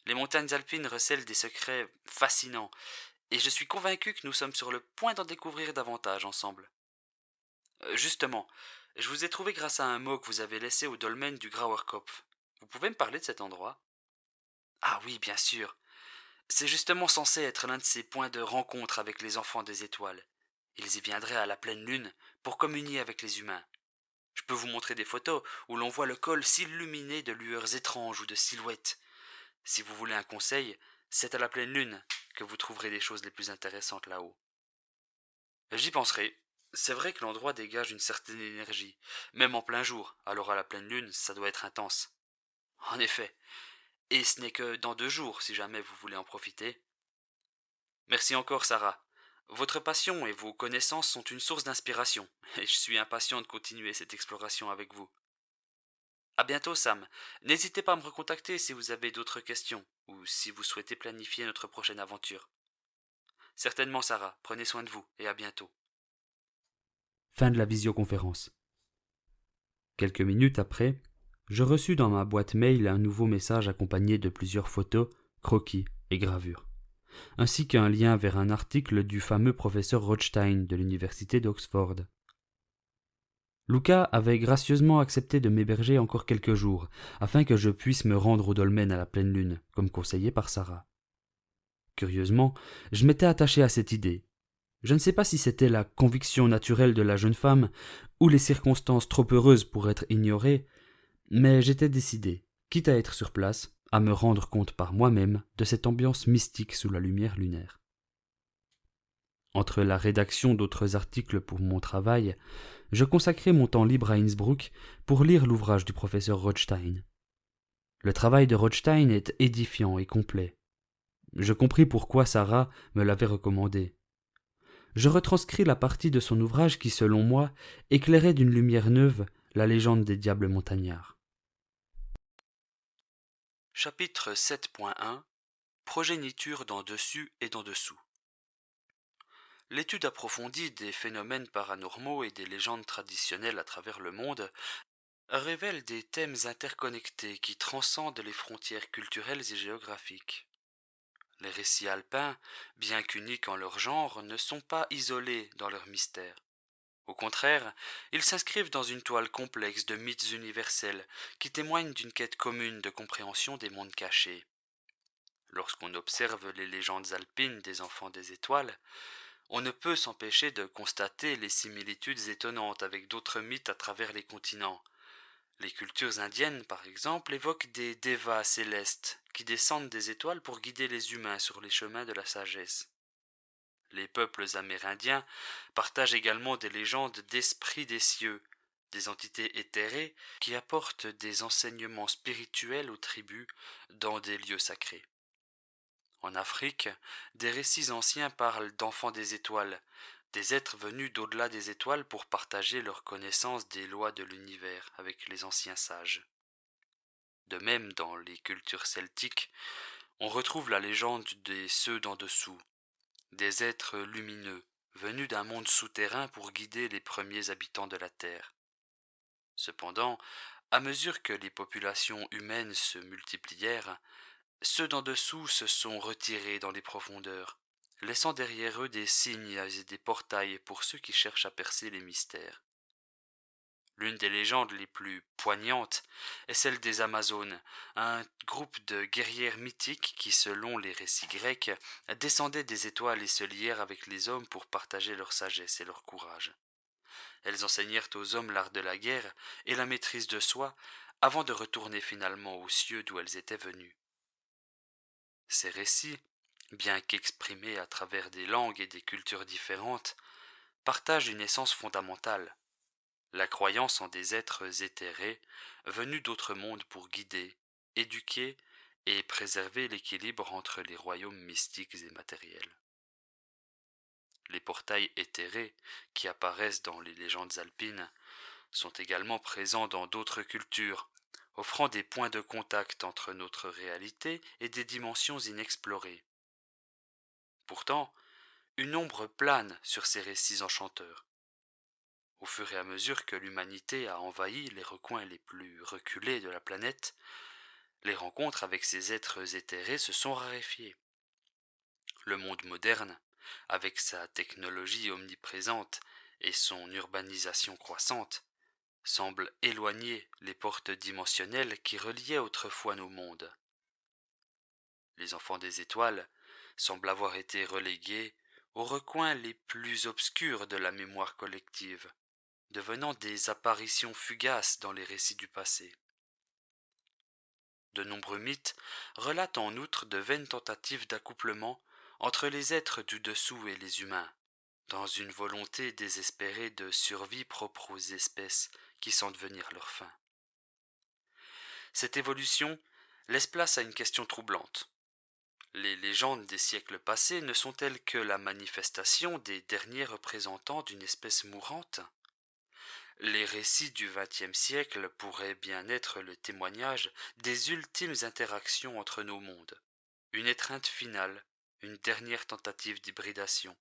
Les montagnes alpines recèlent des secrets fascinants, et je suis convaincu que nous sommes sur le point d'en découvrir davantage ensemble. Justement, je vous ai trouvé grâce à un mot que vous avez laissé au dolmen du Grauerkopf. Vous pouvez me parler de cet endroit? Ah oui, bien sûr. C'est justement censé être l'un de ces points de rencontre avec les enfants des étoiles. Ils y viendraient à la pleine lune pour communier avec les humains. Je peux vous montrer des photos où l'on voit le col s'illuminer de lueurs étranges ou de silhouettes. Si vous voulez un conseil, c'est à la pleine lune que vous trouverez les choses les plus intéressantes là-haut. J'y penserai. C'est vrai que l'endroit dégage une certaine énergie, même en plein jour, alors à la pleine lune, ça doit être intense. En effet, et ce n'est que dans 2 jours si jamais vous voulez en profiter. Merci encore, Sarah. Votre passion et vos connaissances sont une source d'inspiration, et je suis impatient de continuer cette exploration avec vous. À bientôt, Sam. N'hésitez pas à me recontacter si vous avez d'autres questions, ou si vous souhaitez planifier notre prochaine aventure. Certainement, Sarah. Prenez soin de vous, et à bientôt. Fin de la visioconférence. Quelques minutes après, je reçus dans ma boîte mail un nouveau message accompagné de plusieurs photos, croquis et gravures, ainsi qu'un lien vers un article du fameux professeur Rothstein de l'université d'Oxford. Luca avait gracieusement accepté de m'héberger encore quelques jours, afin que je puisse me rendre au dolmen à la pleine lune, comme conseillé par Sarah. Curieusement, je m'étais attaché à cette idée. Je ne sais pas si c'était la conviction naturelle de la jeune femme, ou les circonstances trop heureuses pour être ignorées, mais j'étais décidé, quitte à être sur place, à me rendre compte par moi-même de cette ambiance mystique sous la lumière lunaire. Entre la rédaction d'autres articles pour mon travail, je consacrai mon temps libre à Innsbruck pour lire l'ouvrage du professeur Rothstein. Le travail de Rothstein est édifiant et complet. Je compris pourquoi Sarah me l'avait recommandé. Je retranscris la partie de son ouvrage qui, selon moi, éclairait d'une lumière neuve la légende des diables montagnards. Chapitre 7.1 Progéniture d'en dessus et d'en dessous. L'étude approfondie des phénomènes paranormaux et des légendes traditionnelles à travers le monde révèle des thèmes interconnectés qui transcendent les frontières culturelles et géographiques. Les récits alpins, bien qu'uniques en leur genre, ne sont pas isolés dans leur mystère. Au contraire, ils s'inscrivent dans une toile complexe de mythes universels qui témoignent d'une quête commune de compréhension des mondes cachés. Lorsqu'on observe les légendes alpines des enfants des étoiles, on ne peut s'empêcher de constater les similitudes étonnantes avec d'autres mythes à travers les continents. Les cultures indiennes, par exemple, évoquent des devas célestes qui descendent des étoiles pour guider les humains sur les chemins de la sagesse. Les peuples amérindiens partagent également des légendes d'esprits des cieux, des entités éthérées qui apportent des enseignements spirituels aux tribus dans des lieux sacrés. En Afrique, des récits anciens parlent d'enfants des étoiles, des êtres venus d'au-delà des étoiles pour partager leur connaissance des lois de l'univers avec les anciens sages. De même, dans les cultures celtiques, on retrouve la légende des ceux d'en dessous, des êtres lumineux, venus d'un monde souterrain pour guider les premiers habitants de la Terre. Cependant, à mesure que les populations humaines se multiplièrent, ceux d'en dessous se sont retirés dans les profondeurs, laissant derrière eux des signes et des portails pour ceux qui cherchent à percer les mystères. L'une des légendes les plus poignantes est celle des Amazones, un groupe de guerrières mythiques qui, selon les récits grecs, descendaient des étoiles et se lièrent avec les hommes pour partager leur sagesse et leur courage. Elles enseignèrent aux hommes l'art de la guerre et la maîtrise de soi avant de retourner finalement aux cieux d'où elles étaient venues. Ces récits, bien qu'exprimés à travers des langues et des cultures différentes, partagent une essence fondamentale, la croyance en des êtres éthérés venus d'autres mondes pour guider, éduquer et préserver l'équilibre entre les royaumes mystiques et matériels. Les portails éthérés qui apparaissent dans les légendes alpines sont également présents dans d'autres cultures, offrant des points de contact entre notre réalité et des dimensions inexplorées. Pourtant, une ombre plane sur ces récits enchanteurs. Au fur et à mesure que l'humanité a envahi les recoins les plus reculés de la planète, les rencontres avec ces êtres éthérés se sont raréfiées. Le monde moderne, avec sa technologie omniprésente et son urbanisation croissante, semble éloigner les portes dimensionnelles qui reliaient autrefois nos mondes. Les enfants des étoiles semblent avoir été relégués aux recoins les plus obscurs de la mémoire collective, devenant des apparitions fugaces dans les récits du passé. De nombreux mythes relatent en outre de vaines tentatives d'accouplement entre les êtres du dessous et les humains, dans une volonté désespérée de survie propre aux espèces qui sentent venir leur fin. Cette évolution laisse place à une question troublante. Les légendes des siècles passés ne sont-elles que la manifestation des derniers représentants d'une espèce mourante ? Les récits du XXe siècle pourraient bien être le témoignage des ultimes interactions entre nos mondes, une étreinte finale, une dernière tentative d'hybridation,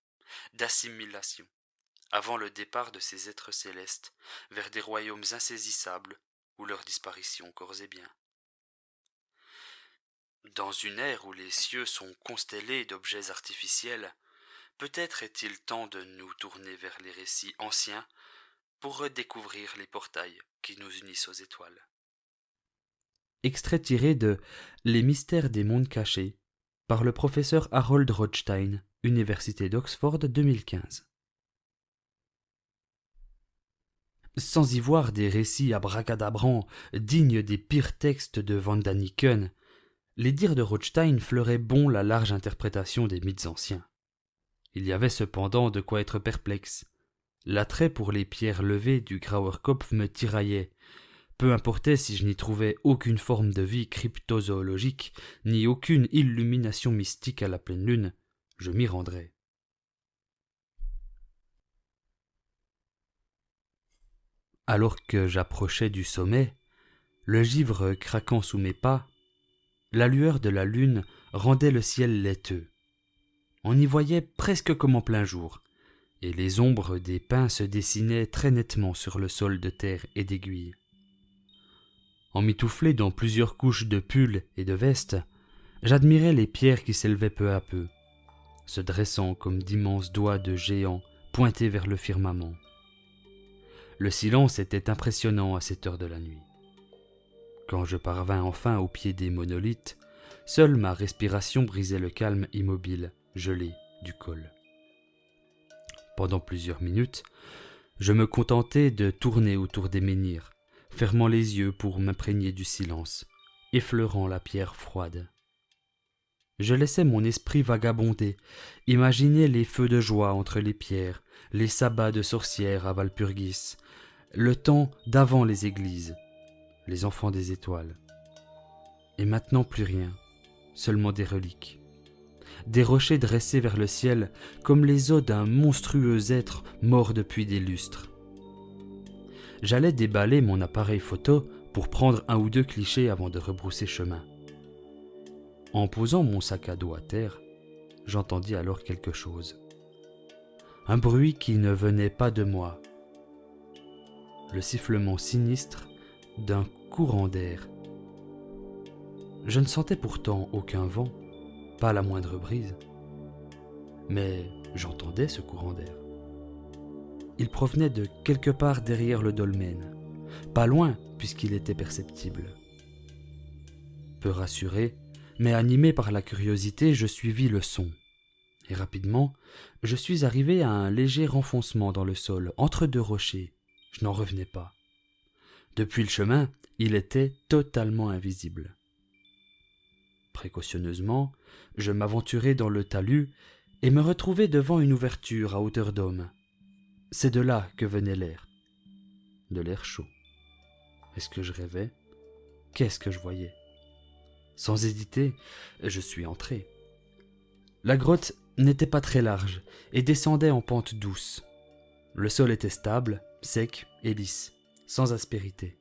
d'assimilation, avant le départ de ces êtres célestes vers des royaumes insaisissables ou leur disparition corps et biens. Dans une ère où les cieux sont constellés d'objets artificiels, peut-être est-il temps de nous tourner vers les récits anciens pour redécouvrir les portails qui nous unissent aux étoiles. Extrait tiré de Les mystères des mondes cachés par le professeur Harold Rothstein, Université d'Oxford 2015. Sans y voir des récits abracadabrants dignes des pires textes de Van Daniken, les dires de Rothstein fleuraient bon la large interprétation des mythes anciens. Il y avait cependant de quoi être perplexe. L'attrait pour les pierres levées du Grauerkopf me tiraillait. Peu importait si je n'y trouvais aucune forme de vie cryptozoologique, ni aucune illumination mystique à la pleine lune, je m'y rendrais. Alors que j'approchais du sommet, le givre craquant sous mes pas, la lueur de la lune rendait le ciel laiteux. On y voyait presque comme en plein jour, et les ombres des pins se dessinaient très nettement sur le sol de terre et d'aiguilles. Emmitouflé dans plusieurs couches de pull et de veste, j'admirais les pierres qui s'élevaient peu à peu, se dressant comme d'immenses doigts de géants pointés vers le firmament. Le silence était impressionnant à cette heure de la nuit. Quand je parvins enfin au pied des monolithes, seule ma respiration brisait le calme immobile, gelé du col. Pendant plusieurs minutes, je me contentais de tourner autour des menhirs, fermant les yeux pour m'imprégner du silence, effleurant la pierre froide. Je laissais mon esprit vagabonder, imaginer les feux de joie entre les pierres, les sabbats de sorcières à Walpurgis, le temps d'avant les églises, les enfants des étoiles. Et maintenant plus rien, seulement des reliques. Des rochers dressés vers le ciel comme les os d'un monstrueux être mort depuis des lustres. J'allais déballer mon appareil photo pour prendre un ou deux clichés avant de rebrousser chemin. En posant mon sac à dos à terre, j'entendis alors quelque chose. Un bruit qui ne venait pas de moi. Le sifflement sinistre d'un courant d'air. Je ne sentais pourtant aucun vent, pas la moindre brise. Mais j'entendais ce courant d'air. Il provenait de quelque part derrière le dolmen, pas loin puisqu'il était perceptible. Peu rassuré, mais animé par la curiosité, je suivis le son. Et rapidement, je suis arrivé à un léger renfoncement dans le sol, entre deux rochers. Je n'en revenais pas. Depuis le chemin, il était totalement invisible. Précautionneusement, je m'aventurai dans le talus et me retrouvai devant une ouverture à hauteur d'homme. C'est de là que venait l'air. De l'air chaud. Est-ce que je rêvais ? Qu'est-ce que je voyais ? Sans hésiter, je suis entré. La grotte n'était pas très large et descendait en pente douce. Le sol était stable, sec et lisse, sans aspérité.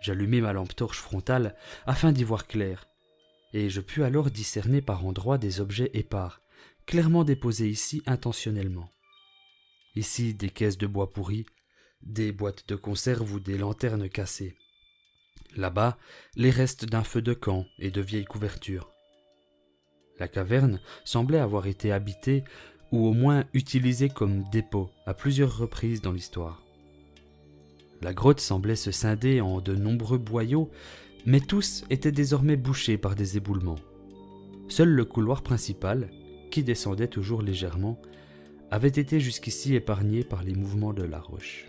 J'allumai ma lampe torche frontale afin d'y voir clair, et je pus alors discerner par endroits des objets épars, clairement déposés ici intentionnellement. Ici des caisses de bois pourri, des boîtes de conserve ou des lanternes cassées. Là-bas, les restes d'un feu de camp et de vieilles couvertures. La caverne semblait avoir été habitée ou au moins utilisée comme dépôt à plusieurs reprises dans l'histoire. La grotte semblait se scinder en de nombreux boyaux, mais tous étaient désormais bouchés par des éboulements. Seul le couloir principal, qui descendait toujours légèrement, avait été jusqu'ici épargné par les mouvements de la roche.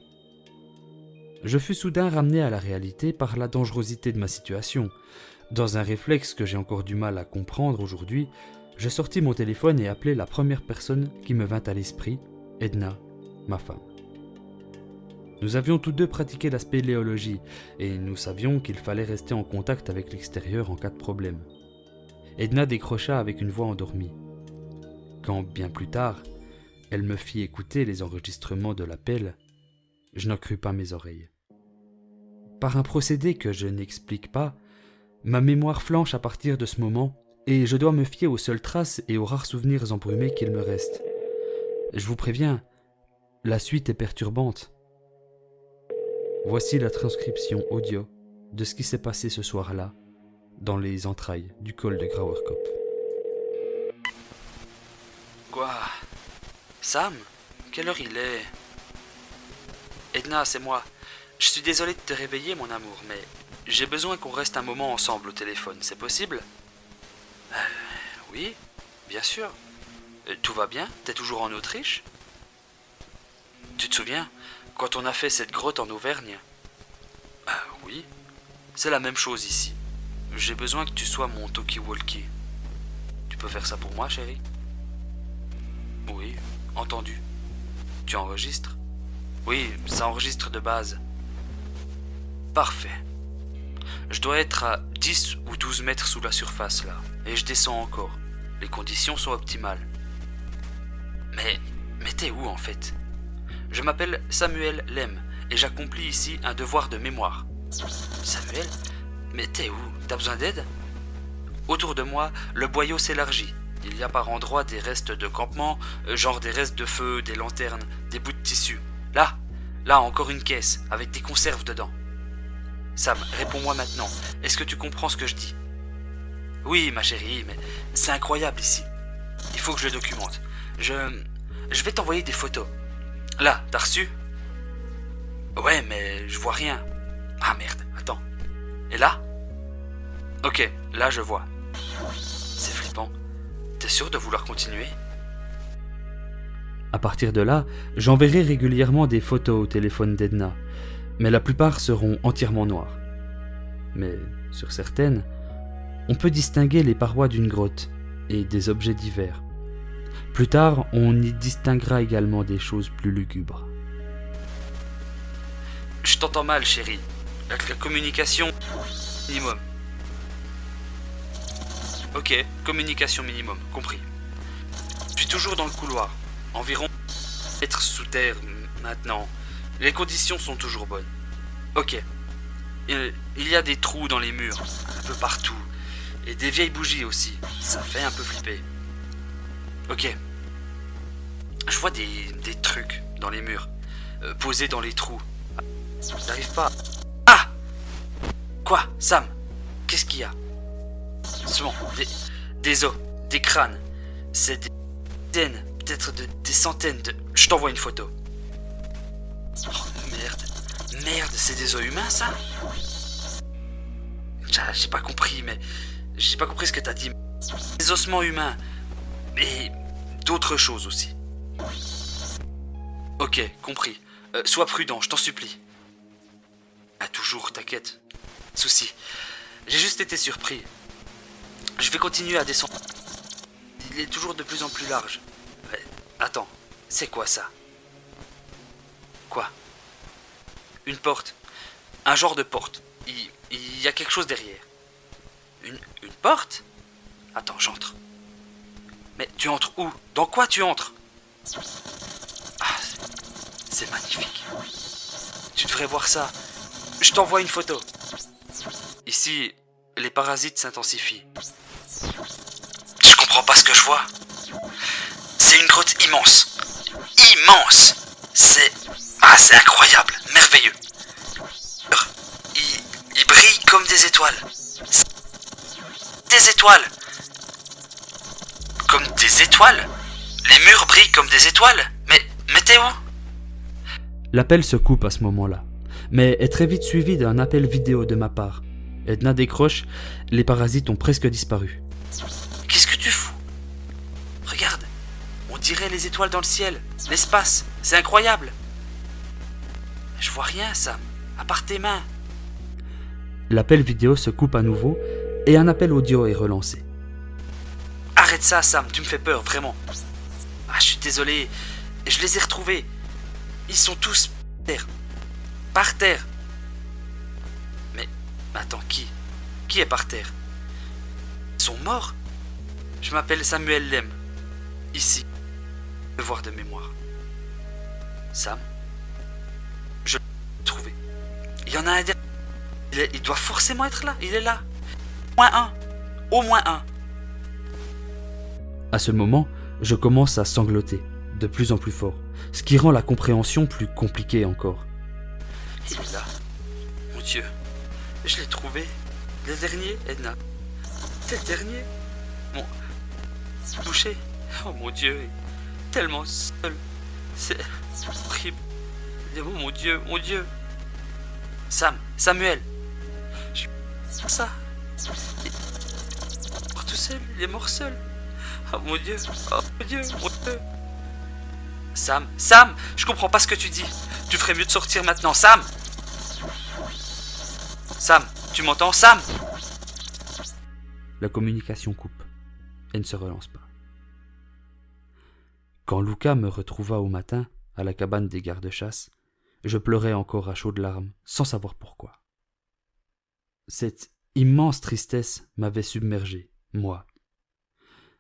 Je fus soudain ramené à la réalité par la dangerosité de ma situation. Dans un réflexe que j'ai encore du mal à comprendre aujourd'hui, je sortis mon téléphone et appelai la première personne qui me vint à l'esprit, Edna, ma femme. Nous avions tous deux pratiqué la spéléologie et nous savions qu'il fallait rester en contact avec l'extérieur en cas de problème. Edna décrocha avec une voix endormie. Quand, bien plus tard, elle me fit écouter les enregistrements de l'appel, je n'en crus pas mes oreilles. Par un procédé que je n'explique pas, ma mémoire flanche à partir de ce moment et je dois me fier aux seules traces et aux rares souvenirs embrumés qu'il me reste. Je vous préviens, la suite est perturbante. Voici la transcription audio de ce qui s'est passé ce soir-là dans les entrailles du col de Grauerkopf. Quoi ? Sam ? Quelle heure il est ? Edna, c'est moi. Je suis désolé de te réveiller, mon amour, mais j'ai besoin qu'on reste un moment ensemble au téléphone. C'est possible ? Oui, bien sûr. Tout va bien ? T'es toujours en Autriche ? Tu te souviens, quand on a fait cette grotte en Auvergne ? Oui, c'est la même chose ici. J'ai besoin que tu sois mon talkie-walkie. Tu peux faire ça pour moi, chérie ? Oui, entendu. Tu enregistres ? Oui, ça enregistre de base. Parfait. Je dois être à 10 ou 12 mètres sous la surface là, et je descends encore. Les conditions sont optimales. Mais t'es où en fait ? Je m'appelle Samuel Lem, et j'accomplis ici un devoir de mémoire. Samuel ? Mais t'es où ? T'as besoin d'aide ? Autour de moi, le boyau s'élargit. Il y a par endroits des restes de campement, genre des restes de feu, des lanternes, des bouts de tissu. Là, encore une caisse, avec des conserves dedans. Sam, réponds-moi maintenant. Est-ce que tu comprends ce que je dis ? Oui, ma chérie, mais c'est incroyable ici. Il faut que je le documente. Je vais t'envoyer des photos. Là, t'as reçu ? Ouais, mais je vois rien. Ah merde, attends. Et là ? Ok, là je vois. C'est flippant. T'es sûr de vouloir continuer ? À partir de là, j'enverrai régulièrement des photos au téléphone d'Edna, mais la plupart seront entièrement noires. Mais sur certaines, on peut distinguer les parois d'une grotte et des objets divers. Plus tard, on y distinguera également des choses plus lugubres. Je t'entends mal, chérie. La communication minimum. Ok, communication minimum, compris. Je suis toujours dans le couloir. Environ mètres sous terre maintenant. Les conditions sont toujours bonnes. Ok. Il y a des trous dans les murs, un peu partout. Et des vieilles bougies aussi. Ça fait un peu flipper. Ok. Je vois des trucs dans les murs. Posés dans les trous. J'arrive pas. Ah ! Quoi, Sam ? Qu'est-ce qu'il y a ? Souvent, des os, des crânes. C'est des dizaines, peut-être des centaines de... Je t'envoie une photo. Oh, Merde, c'est des os humains, ça? J'ai pas compris, mais... J'ai pas compris ce que t'as dit. Des ossements humains. Et d'autres choses aussi. Ok, compris. Sois prudent, je t'en supplie. Ah, toujours, t'inquiète. Souci. J'ai juste été surpris. Je vais continuer à descendre. Il est toujours de plus en plus large. Attends, c'est quoi ça? Quoi? Une porte. Un genre de porte. Il y a quelque chose derrière. Une porte? Attends, j'entre. Mais tu entres où? Dans quoi tu entres? Ah, c'est magnifique. Tu devrais voir ça. Je t'envoie une photo. Ici, les parasites s'intensifient. Je comprends pas ce que je vois. C'est une grotte immense. Immense. C'est incroyable, merveilleux. Il brille comme des étoiles. Des étoiles. Comme des étoiles? Les murs brillent comme des étoiles? Mais t'es où? L'appel se coupe à ce moment-là, mais est très vite suivi d'un appel vidéo de ma part. Edna décroche, les parasites ont presque disparu. Qu'est-ce que tu fous? Regarde, on dirait les étoiles dans le ciel, l'espace, c'est incroyable. Je vois rien, Sam, à part tes mains. L'appel vidéo se coupe à nouveau et un appel audio est relancé. Arrête ça, Sam, tu me fais peur, vraiment. Ah, je suis désolé, je les ai retrouvés. Ils sont tous par terre. Par terre. Mais, attends, qui est par terre? Ils sont morts? Je m'appelle Samuel Lem. Ici. Devoir de mémoire. Sam? Je l'ai trouvé. Il y en a un derrière. Il doit forcément être là. Il est là. Au moins un. Au moins un. À ce moment, je commence à sangloter, de plus en plus fort, ce qui rend la compréhension plus compliquée encore. Il est là. Mon Dieu. Je l'ai trouvé. Le dernier, Edna. C'est le dernier. Mon... touché. Oh mon Dieu. Tellement seul. C'est horrible. Oh mon Dieu, mon Dieu. Samuel. Je... ça. Il est mort tout seul. Il est mort seul. Oh mon Dieu. Oh mon Dieu, mon Dieu. Sam, je comprends pas ce que tu dis. Tu ferais mieux de sortir maintenant, Sam. Sam, tu m'entends, Sam? La communication coupe et ne se relance pas. Quand Luca me retrouva au matin, à la cabane des gardes-chasse, je pleurais encore à chaudes larmes, sans savoir pourquoi. Cette immense tristesse m'avait submergé, moi,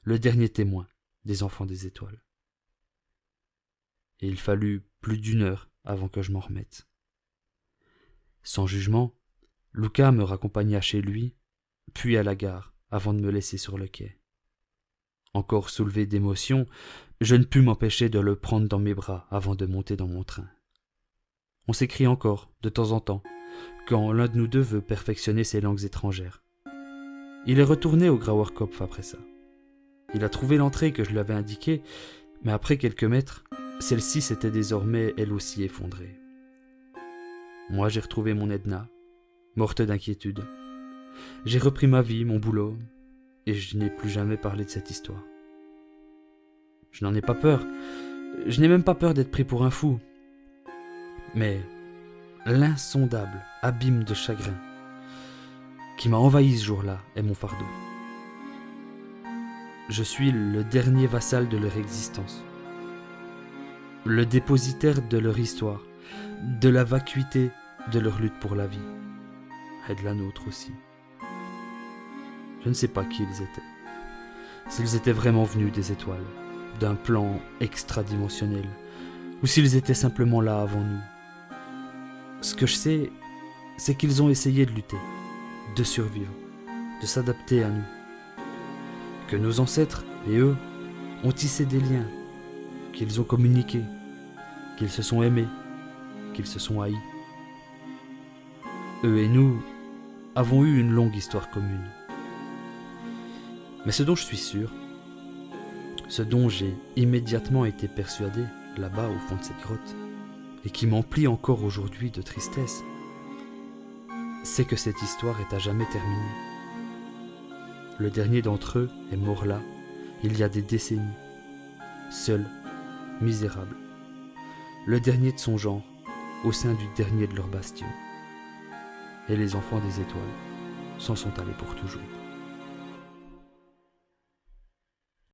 le dernier témoin des enfants des étoiles. Et il fallut plus d'1 heure avant que je m'en remette. Sans jugement, Luca me raccompagna chez lui, puis à la gare, avant de me laisser sur le quai. Encore soulevé d'émotion, je ne pus m'empêcher de le prendre dans mes bras avant de monter dans mon train. On s'écrit encore, de temps en temps, quand l'un de nous deux veut perfectionner ses langues étrangères. Il est retourné au Grauerkopf après ça. Il a trouvé l'entrée que je lui avais indiquée, mais après quelques mètres, celle-ci s'était désormais elle aussi effondrée. Moi j'ai retrouvé mon Edna, morte d'inquiétude. J'ai repris ma vie, mon boulot, et je n'ai plus jamais parlé de cette histoire. Je n'en ai pas peur, je n'ai même pas peur d'être pris pour un fou. Mais l'insondable abîme de chagrin qui m'a envahi ce jour-là est mon fardeau. Je suis le dernier vassal de leur existence, le dépositaire de leur histoire, de la vacuité de leur lutte pour la vie, et de la nôtre aussi. Je ne sais pas qui ils étaient, s'ils étaient vraiment venus des étoiles, d'un plan extradimensionnel, ou s'ils étaient simplement là avant nous. Ce que je sais, c'est qu'ils ont essayé de lutter, de survivre, de s'adapter à nous. Que nos ancêtres et eux ont tissé des liens, qu'ils ont communiqué, qu'ils se sont aimés, qu'ils se sont haïs. Eux et nous avons eu une longue histoire commune. Mais ce dont je suis sûr, ce dont j'ai immédiatement été persuadé là-bas au fond de cette grotte, et qui m'emplit encore aujourd'hui de tristesse, c'est que cette histoire est à jamais terminée. Le dernier d'entre eux est mort là, il y a des décennies, seul, misérable, le dernier de son genre, au sein du dernier de leur bastion. Et les enfants des étoiles s'en sont allés pour toujours.